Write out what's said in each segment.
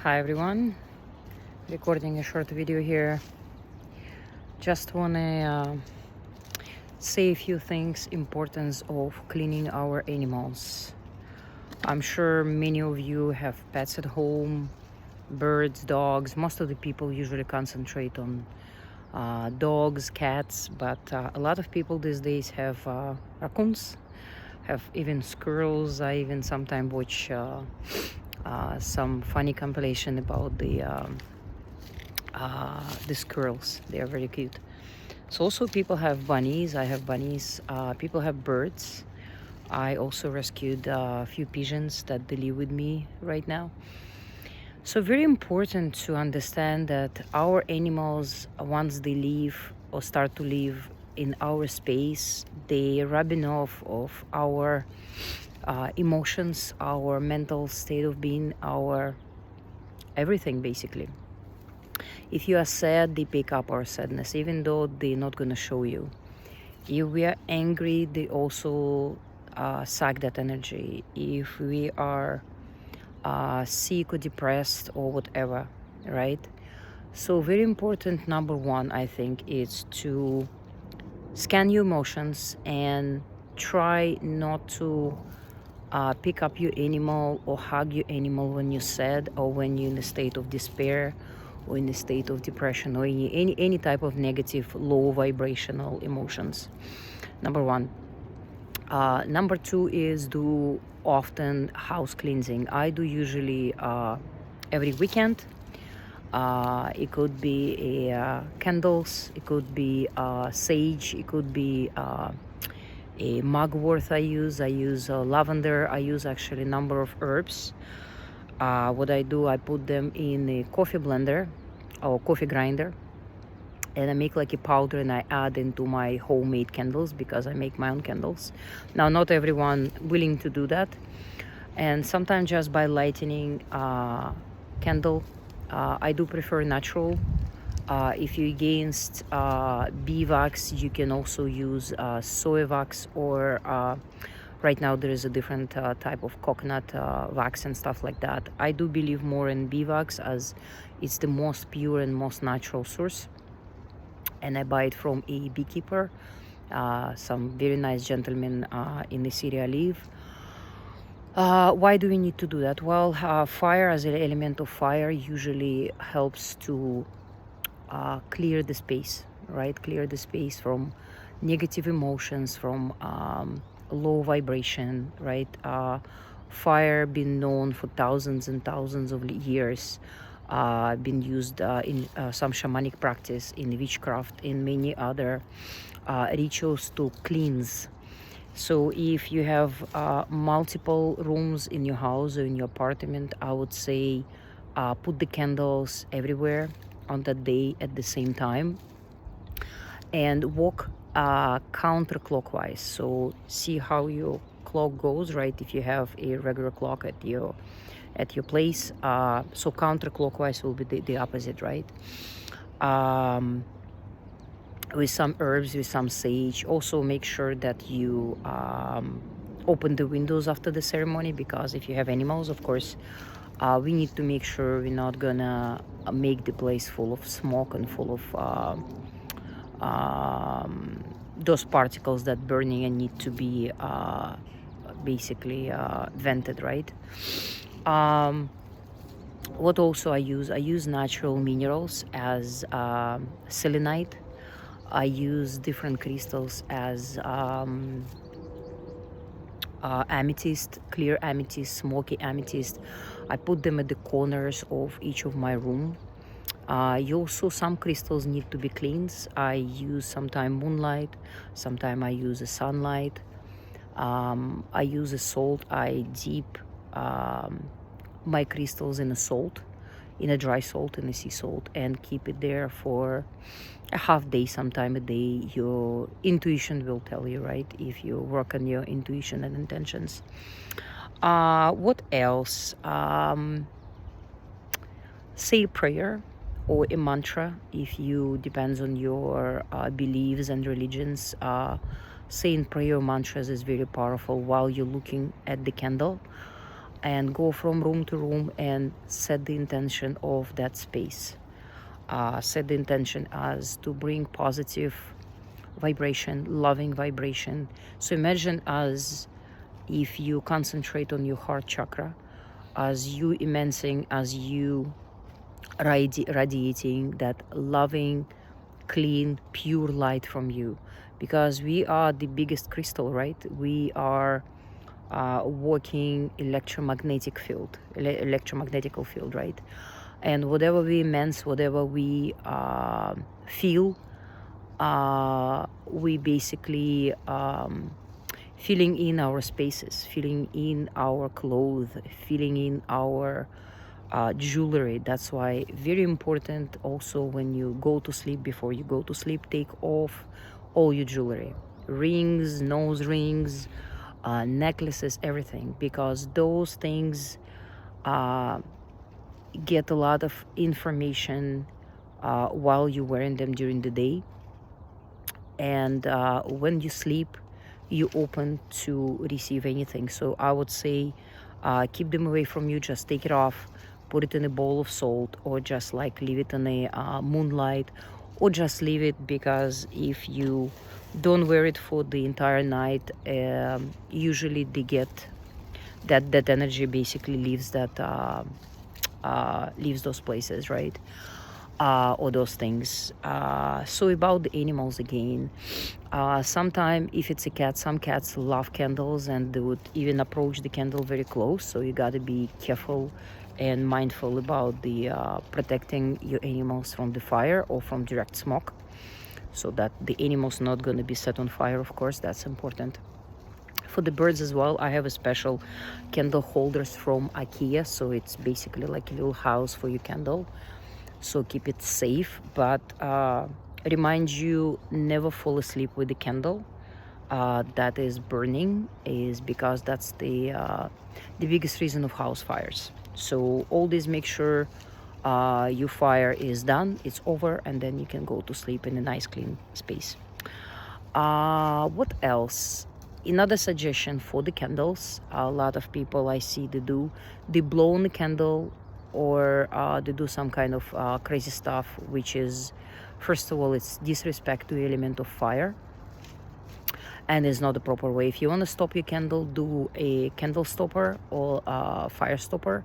Hi everyone, recording a short video here. Just wanna say a few things, importance of cleaning our animals. I'm sure many of you have pets at home, birds, dogs. Most of the people usually concentrate on dogs, cats, but a lot of people these days have raccoons, have even squirrels. I even sometimes watch some funny compilation about the squirrels. They are very cute. So also people have bunnies. I have bunnies. People have birds. I also rescued a few pigeons that they live with me right now. So very important to understand that our animals, once they leave or start to live in our space, they rubbing off of our emotions, our mental state of being, our everything basically. If you are sad, they pick up our sadness, even though they're not gonna show you. If we are angry, they also suck that energy. If we are sick or depressed or whatever, right? So very important, number one, I think, is to scan your emotions and try not to pick up your animal or hug your animal when you're sad or when you're in a state of despair or in a state of depression or any type of negative low vibrational emotions. Number one. Number two is do often house cleansing. I do usually every weekend. It could be candles, it could be sage, it could be a mugwort. I use lavender. I use actually a number of herbs. What I do, I put them in a coffee blender or coffee grinder, and I make like a powder and I add into my homemade candles because I make my own candles. Now, not everyone willing to do that, and sometimes just by lightening candle, I do prefer natural. If you're against bee wax, you can also use soy wax, or right now there is a different type of coconut wax and stuff like that. I do believe more in bee wax as it's the most pure and most natural source, and I buy it from a beekeeper, some very nice gentleman in the city I live. Why do we need to do that? Well, fire, as an element of fire, usually helps to clear the space, right? Clear the space from negative emotions, from low vibration, right? Fire been known for thousands and thousands of years, been used in some shamanic practice, in witchcraft, in many other rituals to cleanse. So if you have multiple rooms in your house or in your apartment, I would say put the candles everywhere on that day at the same time, and walk counterclockwise. So see how your clock goes, right? If you have a regular clock at your place, so counterclockwise will be the opposite, right? With some herbs, with some sage. Also make sure that you open the windows after the ceremony, because if you have animals, of course, we need to make sure we're not gonna make the place full of smoke and full of those particles that burning and need to be basically vented, right? What also I use natural minerals as selenite. I use different crystals as amethyst, clear amethyst, smoky amethyst. I put them at the corners of each of my room. Some crystals need to be cleansed. I use sometimes moonlight, sometimes I use a sunlight. I use a salt. I dip my crystals in a salt, in a dry salt, in a sea salt, and keep it there for a half day, sometime a day. Your intuition will tell you, right? If you work on your intuition and intentions. What else? Say a prayer or a mantra if you depends on your beliefs and religions. Saying prayer mantras is very powerful while you're looking at the candle. and go from room to room and set the intention of that space. Set the intention as to bring positive vibration, loving vibration. So imagine as if you concentrate on your heart chakra, as you immensing, as you radiating that loving, clean, pure light from you, because we are the biggest crystal, right? We are working electromagnetical field, right? And whatever we immense, whatever we feel, we basically filling in our spaces, filling in our clothes, filling in our jewelry. That's why very important also when you go to sleep, before you go to sleep, take off all your jewelry, rings, nose rings, necklaces, everything, because those things get a lot of information while you're wearing them during the day. And when you sleep, you open to receive anything. So I would say keep them away from you. Just take it off, put it in a bowl of salt, or just like leave it in a moonlight, or just leave it, because if you don't wear it for the entire night, usually they get that energy basically leaves leaves those places, right? Or those things. So about the animals again, sometimes if it's a cat, some cats love candles and they would even approach the candle very close. So you got to be careful and mindful about the protecting your animals from the fire or from direct smoke, so that the animals not going to be set on fire. Of course, that's important. For the birds as well, I have a special candle holders from IKEA. So it's basically like a little house for your candle. So keep it safe, but remind you never fall asleep with the candle that is burning, is because that's the biggest reason of house fires. So always make sure your fire is done, it's over, and then you can go to sleep in a nice clean space. What else? Another suggestion for the candles, a lot of people I see they blow on the candle, or they do some kind of crazy stuff, which is, first of all, it's disrespect to the element of fire, and is not the proper way. If you want to stop your candle, do a candle stopper or a fire stopper.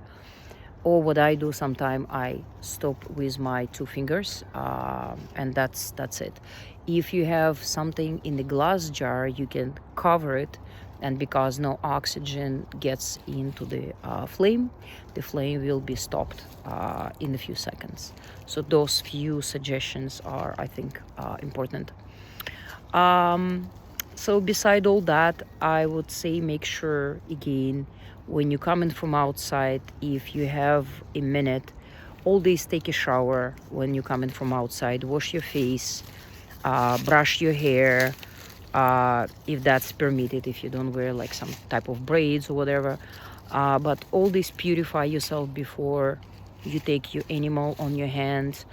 Or what I do sometimes, I stop with my 2 fingers, and that's it. If you have something in the glass jar, you can cover it, and because no oxygen gets into the flame will be stopped in a few seconds. So those few suggestions are, I think, important. So beside all that, I would say make sure, again, when you come in from outside, if you have a minute, always take a shower when you come in from outside. Wash your face, brush your hair, if that's permitted, if you don't wear like some type of braids or whatever. But always purify yourself before you take your animal on your hands,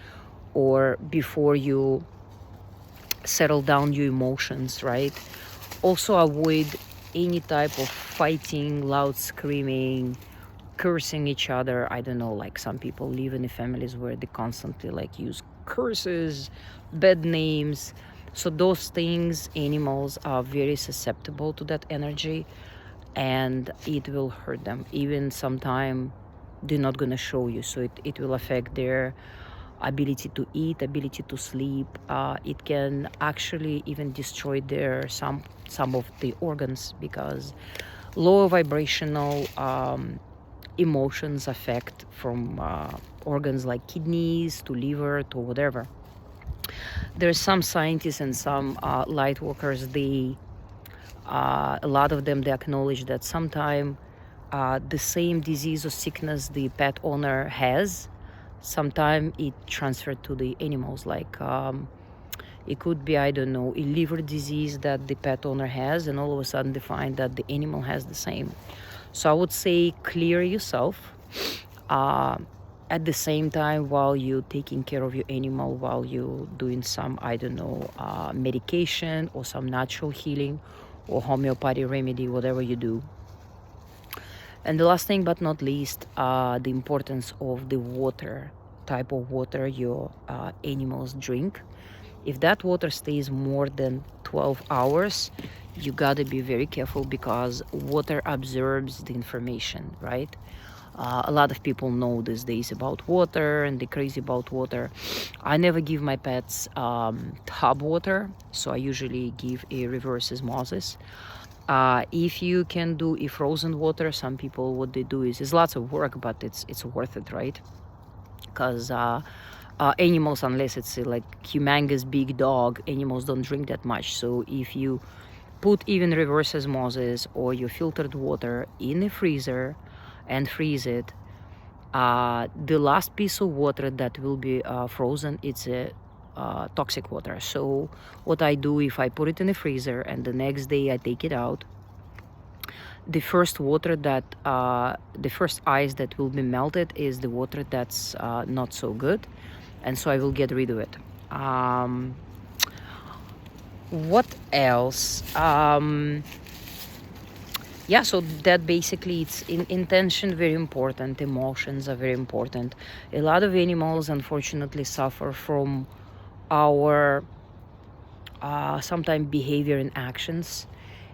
or before you settle down your emotions, right? Also avoid any type of fighting, loud screaming, cursing each other. I don't know, like some people live in the families where they constantly like use curses, bad names. So those things, animals are very susceptible to that energy, and it will hurt them. Even sometime they're not gonna show you, so it will affect their ability to eat, ability to sleep. It can actually even destroy their some of the organs, because lower vibrational emotions affect from organs like kidneys to liver to whatever. There's some scientists and some light workers, they a lot of them, they acknowledge that sometimes the same disease or sickness the pet owner has, sometimes it transferred to the animals. Like it could be, I don't know, a liver disease that the pet owner has, and all of a sudden they find that the animal has the same. So I would say clear yourself at the same time while you're taking care of your animal, while you're doing some, I don't know, medication or some natural healing or homeopathy remedy, whatever you do. And the last thing but not least, the importance of the water, type of water your animals drink. If that water stays more than 12 hours, you gotta be very careful, because water absorbs the information, right? A lot of people know these days about water and they're crazy about water. I never give my pets tub water, so I usually give a reverse osmosis. If you can do a frozen water, some people, what they do is, it's lots of work, but it's worth it, right? Because animals, unless it's like humongous big dog, animals don't drink that much. So if you put even reverse osmosis or your filtered water in a freezer and freeze it, the last piece of water that will be frozen, it's a toxic water. So what I do, if I put it in the freezer and the next day I take it out, the first water that the first ice that will be melted is the water that's not so good, and so I will get rid of it. What else? Yeah, so that basically, it's intention very important, emotions are very important. A lot of animals unfortunately suffer from our sometimes behavior and actions,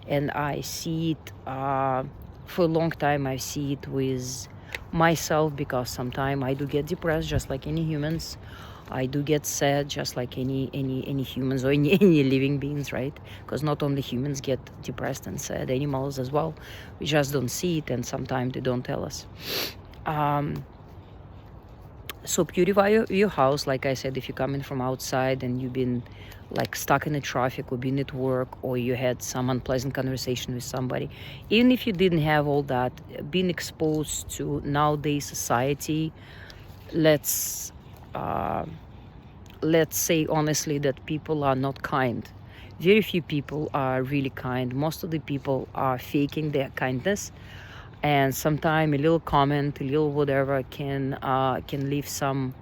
and I see it for a long time. I see it with myself, because sometimes I do get depressed just like any humans. I do get sad just like any humans or any living beings, right? Because not only humans get depressed and sad, animals as well. We just don't see it, and sometimes they don't tell us. So purify your house. Like I said, if you're coming from outside and you've been like stuck in the traffic or been at work, or you had some unpleasant conversation with somebody, even if you didn't have all that, being exposed to nowadays society, let's say honestly that people are not kind. Very few people are really kind. Most of the people are faking their kindness, and sometimes a little comment, a little whatever can leave some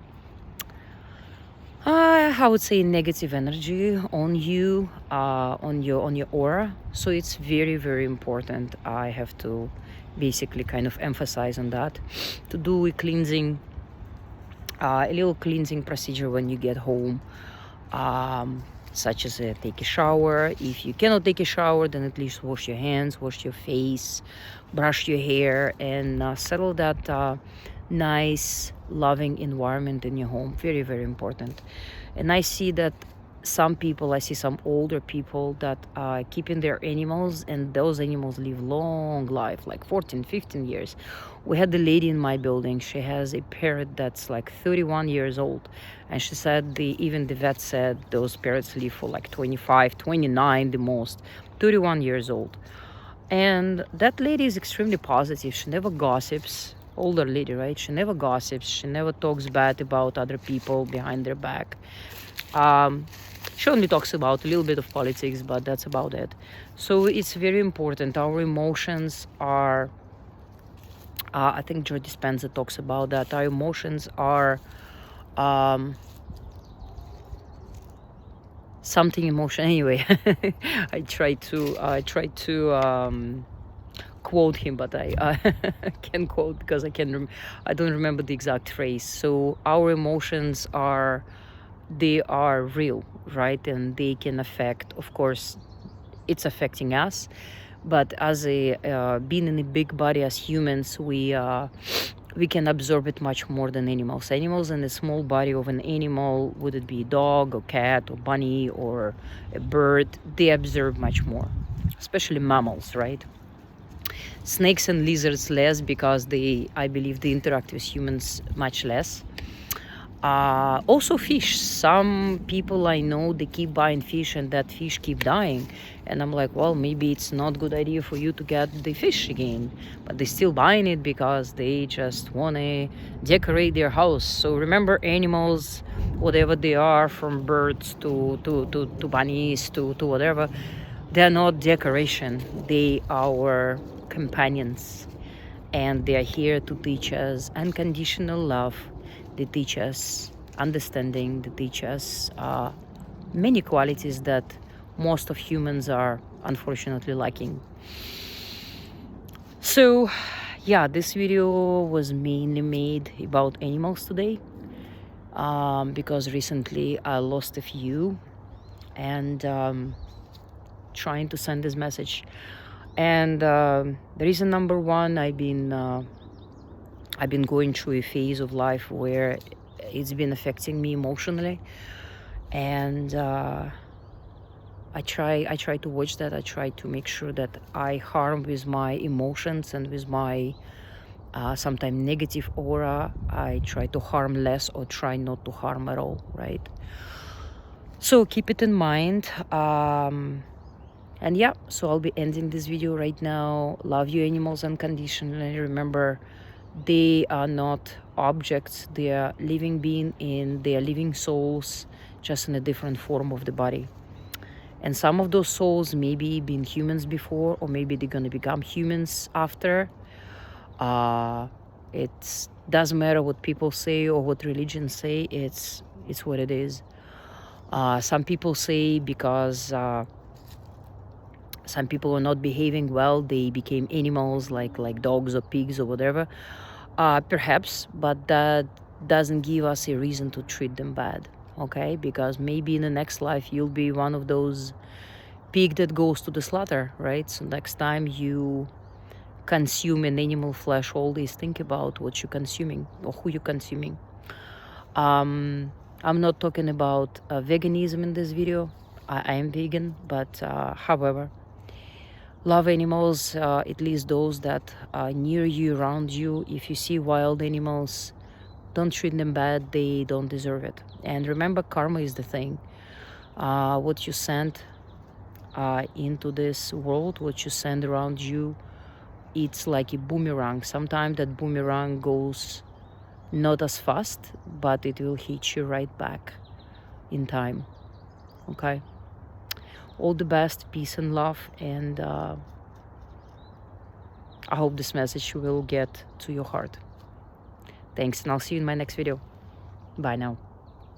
I would say negative energy on you, on your aura. So it's very, very important. I have to basically kind of emphasize on that, to do a cleansing, a little cleansing procedure when you get home, such as take a shower. If you cannot take a shower, then at least wash your hands, wash your face, brush your hair, and settle that nice, loving environment in your home. Very, very important. And I see that some people, I see some older people that are keeping their animals, and those animals live long life, like 14, 15 years. We had the lady in my building, she has a parrot that's like 31 years old, and she said even the vet said those parrots live for like 25, 29 the most, 31 years old. And that lady is extremely positive. She never gossips. Older lady, right? She never gossips. She never talks bad about other people behind their back. She only talks about a little bit of politics, but that's about it. So it's very important. Our emotions are, I think Joe Dispenza talks about that. Our emotions are something emotion. Anyway, I try to quote him, but I can't quote because I don't remember the exact phrase. So our emotions are, they are real, right? And they can affect, of course, it's affecting us. But as being in a big body as humans, we can absorb it much more than animals. Animals in the small body of an animal, would it be a dog or cat or bunny or a bird, they absorb much more, especially mammals, right? Snakes and lizards less, because I believe they interact with humans much less. Also fish. Some people I know, they keep buying fish and that fish keep dying. And I'm like, well, maybe it's not a good idea for you to get the fish again. But they still buying it because they just want to decorate their house. So remember, animals, whatever they are, from birds to bunnies to whatever, they're not decoration. They are our companions. And they are here to teach us unconditional love. They teach us understanding. They teach us many qualities that most of humans are unfortunately lacking. So, Yeah, this video was mainly made about animals today, because recently I lost a few, and trying to send this message. And the reason number one, I've been going through a phase of life where it's been affecting me emotionally, and I try to watch that. I try to make sure that I harm with my emotions and with my sometimes negative aura. I try to harm less or try not to harm at all, right? So keep it in mind. And yeah, so I'll be ending this video right now. Love your animals unconditionally. Remember, they are not objects. They are living beings, and they are living souls, just in a different form of the body. And some of those souls maybe been humans before, or maybe they're gonna become humans after. It doesn't matter what people say or what religions say. It's what it is. Some people say because some people are not behaving well, they became animals like dogs or pigs or whatever. Perhaps, but that doesn't give us a reason to treat them bad. Okay, because maybe in the next life you'll be one of those pig that goes to the slaughter, right? So next time you consume an animal flesh, always think about what you're consuming or who you're consuming. I'm not talking about veganism in this video. I am vegan, but however, love animals, at least those that are near you, around you. If you see wild animals, don't treat them bad. They don't deserve it. And remember, karma is the thing. What you send into this world, what you send around you, it's like a boomerang. Sometimes that boomerang goes not as fast, but it will hit you right back in time. Okay? All the best, peace and love, and I hope this message will get to your heart. Thanks, and I'll see you in my next video. Bye now.